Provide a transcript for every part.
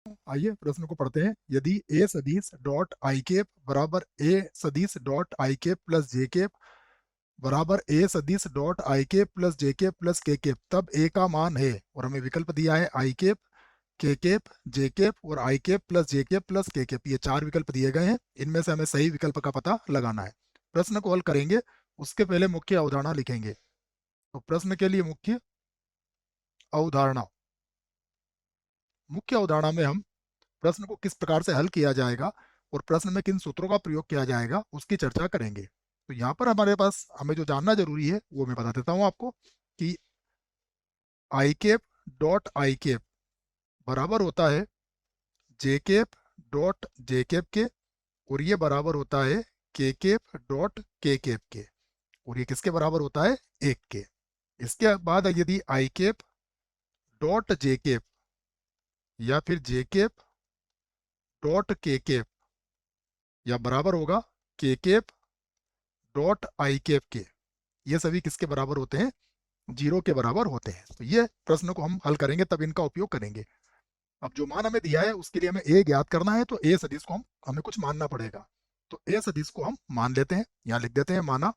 आइए प्रश्न को पढ़ते हैं। यदि ए सदिश डॉट आई केप बराबर ए सदिश dot I cap plus J cap बराबर ए सदिश dot I cap plus J cap plus K cap, तब ए का मान है। और हमें विकल्प दिया है I cap, K cap, J cap और I cap plus J cap plus K cap. ये चार विकल्प दिए गए हैं, इनमें से हमें सही विकल्प का पता लगाना है। प्रश्न को हल करेंगे उसके पहले मुख्य अवधारणा लिखेंगे। तो प्रश्न के लिए मुख्य अवधारणा, मुख्य अवधारणा में हम प्रश्न को किस प्रकार से हल किया जाएगा और प्रश्न में किन सूत्रों का प्रयोग किया जाएगा उसकी चर्चा करेंगे। तो यहाँ पर हमारे पास हमें जो जानना जरूरी है वो मैं बता देता हूँ आपको कि I cap dot I cap बराबर होता है J cap dot J cap के, और ये बराबर होता है के केप डॉट के केप के, और ये किसके बराबर होता है? एक के। इसके बाद यदि आई केप डॉट जे केप या फिर जे केप डॉट के केप या बराबर होगा के केप डॉट आई केप के, ये सभी किसके बराबर होते हैं? जीरो के बराबर होते हैं। तो ये प्रश्न को हम हल करेंगे तब इनका उपयोग करेंगे। अब जो मान हमें दिया है उसके लिए हमें ए ज्ञात करना है, तो ए सदिश को हमें कुछ मानना पड़ेगा। तो ए सदिश को हम मान लेते हैं, यहाँ लिख देते हैं माना,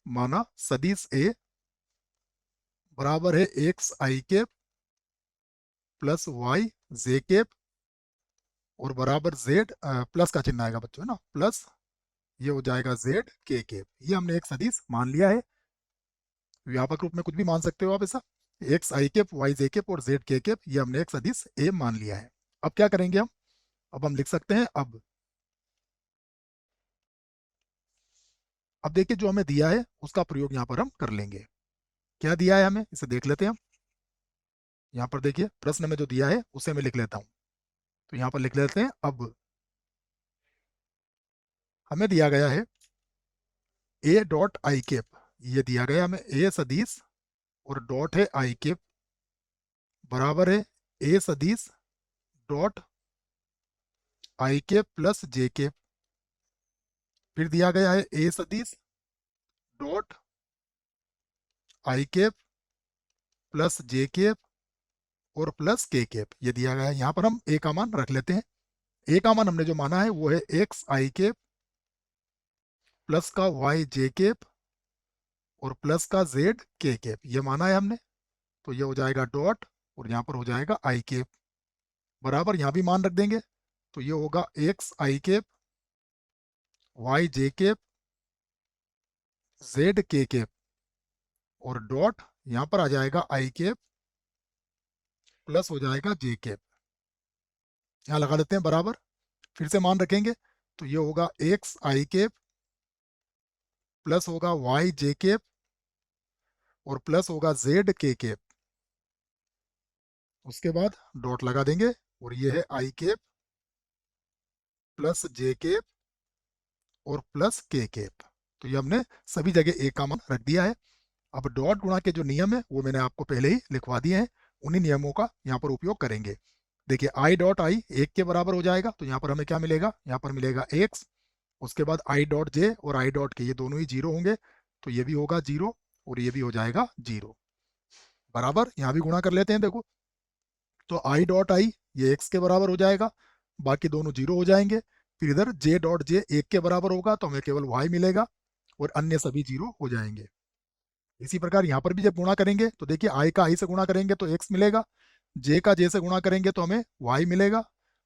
माना सदिश ए बराबर है X I cap plus Y J cap और बराबर जेड, प्लस का चिन्ह आएगा बच्चों, है ना, प्लस ये हो जाएगा जेड के केप। ये हमने एक सदिश मान लिया है। व्यापक रूप में कुछ भी मान सकते हो आप ऐसा, x I cap Y J cap और जेड के केप, ये हमने एक सदिश ए मान लिया है। अब क्या करेंगे हम? अब हम लिख सकते हैं अब देखिए जो हमें दिया है उसका प्रयोग यहाँ पर हम कर लेंगे। क्या दिया है हमें, इसे देख लेते हैं हम। यहाँ पर देखिए प्रश्न में जो दिया है उसे मैं लिख लेता हूँ। तो यहाँ पर लिख लेते हैं अब हमें दिया गया है ए डॉट आई केप, ये दिया गया हमें ए सदिश और डॉट है आई केप बराबर है ए सदिश dot I cap plus J cap. फिर दिया गया है ए सदिश dot I cap plus J cap और प्लस के केप, ये दिया गया है। यहाँ पर हम ए का मान रख लेते हैं। ए का मान हमने जो माना है वो है एक्स आई केप प्लस का वाई जे केप और प्लस का जेड के केप, ये माना है हमने। तो ये हो जाएगा डॉट और यहाँ पर हो जाएगा आई केप बराबर, यहाँ भी मान रख देंगे। तो ये होगा X I cap Y J cap Z K cap और डॉट यहाँ पर आ जाएगा आई केप प्लस हो जाएगा जे केप, यहाँ लगा देते हैं बराबर। फिर से मान रखेंगे तो ये होगा एक्स आई केप प्लस होगा वाई जे केप और प्लस होगा जेड के केप। उसके बाद डॉट लगा देंगे और ये है I cap plus J cap और प्लस के केप। तो ये हमने सभी जगह ए का मान रख दिया है। अब डॉट गुणा के जो नियम है वो मैंने आपको पहले ही लिखवा दिए हैं, उन्हीं नियमों का यहाँ पर उपयोग करेंगे। देखिए आई डॉट आई एक के बराबर हो जाएगा, तो यहाँ पर हमें क्या मिलेगा? यहाँ पर मिलेगा एक्स। उसके बाद आई डॉट जे और आई डॉट के ये दोनों ही जीरो होंगे, तो ये भी होगा जीरो और ये भी हो जाएगा जीरो बराबर। यहाँ भी गुणा कर लेते हैं, देखो तो आई डॉट आई ये एक्स के बराबर हो जाएगा, बाकी दोनों जीरो हो जाएंगे। फिर इधर जे डॉट जे एक के बराबर होगा तो हमें केवल वाई मिलेगा और अन्य सभी जीरो हो जाएंगे। इसी प्रकार यहाँ पर भी जब गुणा करेंगे तो देखिए आई का आई से गुणा करेंगे तो एक्स मिलेगा, जे का जे से गुणा करेंगे तो हमें वाई मिलेगा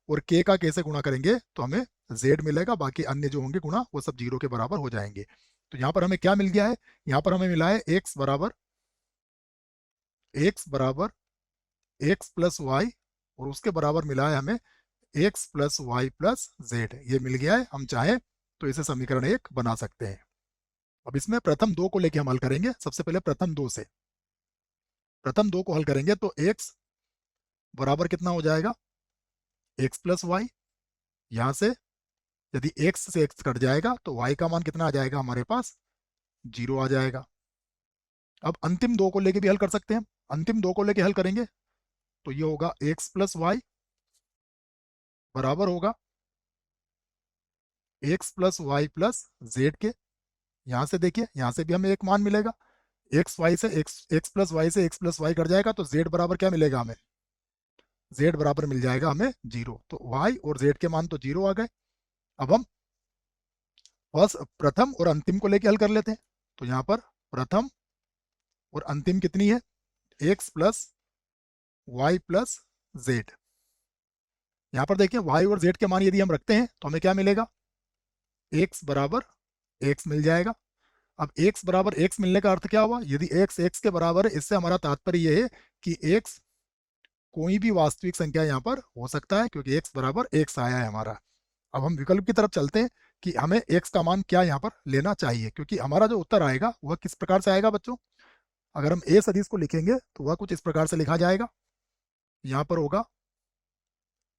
और के का के से गुणा करेंगे तो हमें जेड मिलेगा। बाकी अन्य जो होंगे गुणा वो सब जीरो के बराबर हो जाएंगे। तो यहाँ पर हमें क्या मिल गया है? यहाँ पर हमें मिला है एक्स बराबर एक्स प्लस वाई और उसके बराबर मिला है हमें X plus Y plus Z, ये मिल गया है। हम चाहें तो इसे समीकरण एक बना सकते हैं। अब इसमें प्रथम दो को लेके हम हल करेंगे। सबसे पहले प्रथम दो से, प्रथम दो को हल करेंगे तो x बराबर कितना हो जाएगा? x plus Y. यहाँ से यदि x से x कट जाएगा तो y का मान कितना आ जाएगा हमारे पास? जीरो आ जाएगा। अब अंतिम दो को लेके भी हल कर सकते हैं। अंतिम दो को लेके हल करेंगे तो ये होगा x प्लस वाई बराबर होगा X plus Y plus Z के। यहाँ से देखिए यहाँ से भी हमें एक मान मिलेगा, एक्स वाई से एक्स प्लस वाई से एक्स प्लस वाई कट जाएगा तो जेड बराबर क्या मिलेगा हमें? z बराबर मिल जाएगा हमें 0। तो y और z के मान तो 0 आ गए। अब हम बस प्रथम और अंतिम को लेके हल कर लेते हैं। तो यहाँ पर प्रथम और अंतिम कितनी है, x plus Y plus z. यहाँ पर देखिए y और z के मान यदि हम रखते हैं तो हमें क्या मिलेगा, x बराबर x मिल जाएगा। अब x बराबर x मिलने का अर्थ क्या हुआ, यदि x x के बराबर है, इससे हमारा तात्पर्य यह है कि x कोई भी वास्तविक संख्या यहाँ पर हो सकता है, क्योंकि x बराबर x आया है हमारा। अब हम विकल्प की तरफ चलते हैं कि हमें x का मान क्या यहाँ पर लेना चाहिए, क्योंकि हमारा जो उत्तर आएगा वह किस प्रकार से आएगा बच्चों। अगर हम a सदिश को लिखेंगे तो वह कुछ इस प्रकार से लिखा जाएगा। यहाँ पर होगा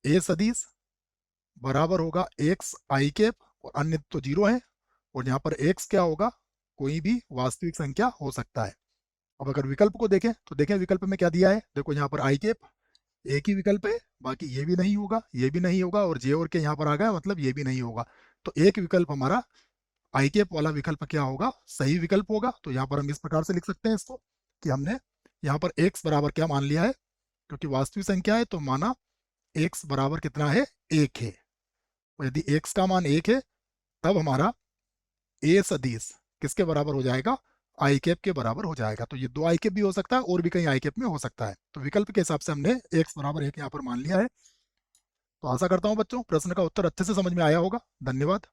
a सदिश बराबर होगा x आई कैप, और अन्य तो 0 है, और यहाँ पर x क्या होगा, कोई भी वास्तविक संख्या हो सकता है। अब अगर विकल्प को देखें तो देखें विकल्प में क्या दिया है, देखो यहाँ पर आई कैप एक ही विकल्प है, बाकी ये भी नहीं होगा, ये भी नहीं होगा, और जे और के यहाँ पर आ गया, मतलब ये भी नहीं होगा। तो एक विकल्प हमारा आई कैप वाला विकल्प क्या होगा, सही विकल्प होगा। तो यहाँ पर हम इस प्रकार से लिख सकते हैं इसको कि हमने यहाँ पर x बराबर क्या मान लिया है, क्योंकि वास्तविक संख्या है तो माना x बराबर कितना है, 1 है। और यदि x का मान 1 है तब हमारा a सदिश किसके बराबर हो जाएगा, आई कैप के बराबर हो जाएगा। तो ये 2 आई कैप भी हो सकता है और भी कहीं आई कैप में हो सकता है। तो विकल्प के हिसाब से हमने x बराबर 1 यहाँ पर मान लिया है। तो आशा करता हूँ बच्चों प्रश्न का उत्तर अच्छे से समझ में आया होगा। धन्यवाद।